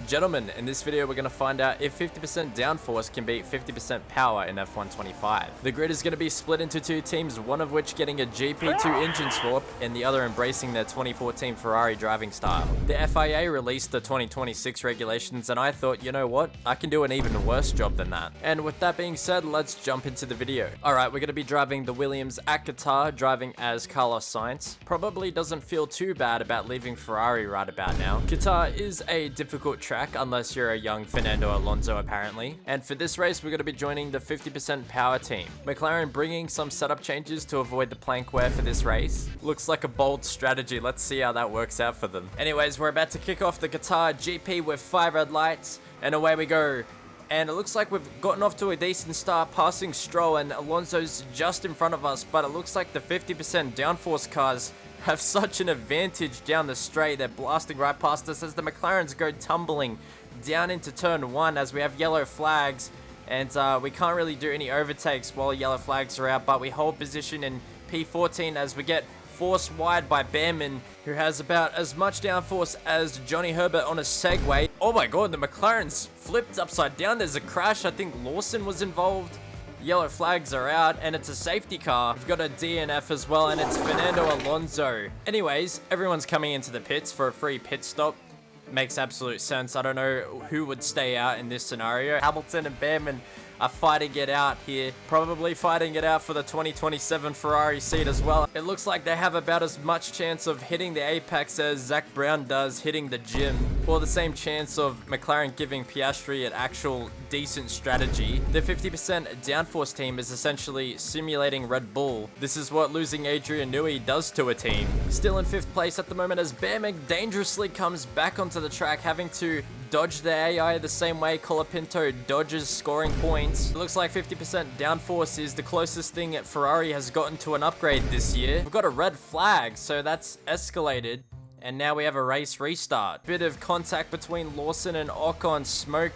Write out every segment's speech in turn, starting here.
gentlemen, in this video we're going to find out if 50% downforce can beat 50% power in F125. The grid is going to be split into two teams, one of which getting a GP2 engine swap and the other embracing their 2014 Ferrari driving style. The FIA released the 2026 regulations and I thought, you know what, I can do an even worse job than that. And with that being said, let's jump into the video. Alright, we're going to be driving the Williams at Qatar, driving as Carlos Sainz. Probably doesn't feel too bad about leaving Ferrari right about now. Qatar is a difficult track unless you're a young Fernando Alonso apparently. And for this race we're going to be joining the 50% power team. McLaren bringing some setup changes to avoid the plank wear for this race. Looks like a bold strategy. Let's see how that works out for them. Anyways, we're about to kick off the Qatar GP with 5 red lights and away we go. And it looks like we've gotten off to a decent start, passing Stroll, and Alonso's just in front of us, but it looks like the 50% downforce cars have such an advantage down the straight. They're blasting right past us as the McLarens go tumbling down into turn 1 as we have yellow flags, and we can't really do any overtakes while yellow flags are out, but we hold position in P14 as we get forced wide by Behrman, who has about as much downforce as Johnny Herbert on a Segway. Oh my god, the McLaren's flipped upside down. There's a crash. I think Lawson was involved. Yellow flags are out and it's a safety car. We've got a DNF as well and it's Fernando Alonso. Anyways, everyone's coming into the pits for a free pit stop. Makes absolute sense. I don't know who would stay out in this scenario. Hamilton and Behrman are fighting it out here. Probably fighting it out for the 2027 Ferrari seat as well. It looks like they have about as much chance of hitting the apex as Zach Brown does hitting the gym, or the same chance of McLaren giving Piastri an actual decent strategy. The 50% downforce team is essentially simulating Red Bull. This is what losing Adrian Newey does to a team. Still in 5th place at the moment as Behrman dangerously comes back onto the track, having to dodge the AI the same way Colapinto dodges scoring points. It looks like 50% downforce is the closest thing Ferrari has gotten to an upgrade this year. We've got a red flag, so that's escalated. And now we have a race restart. Bit of contact between Lawson and Ocon. Smoke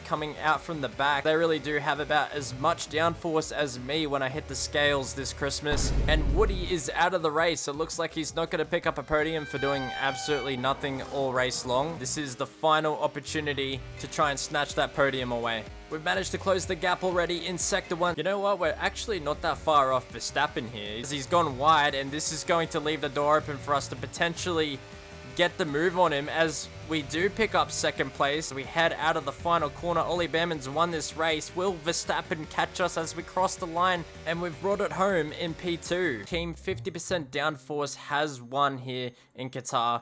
coming out from the back. They really do have about as much downforce as me when I hit the scales this Christmas. And Woody is out of the race. It looks like he's not going to pick up a podium for doing absolutely nothing all race long. This is the final opportunity to try and snatch that podium away. We've managed to close the gap already in Sector 1. You know what? We're actually not that far off Verstappen here. He's gone wide, and this is going to leave the door open for us to potentially get the move on him as we do pick up 2nd place. We head out of the final corner. Ollie Behrman's won this race. Will Verstappen catch us as we cross the line? And we've brought it home in P2. Team 50% downforce has won here in Qatar.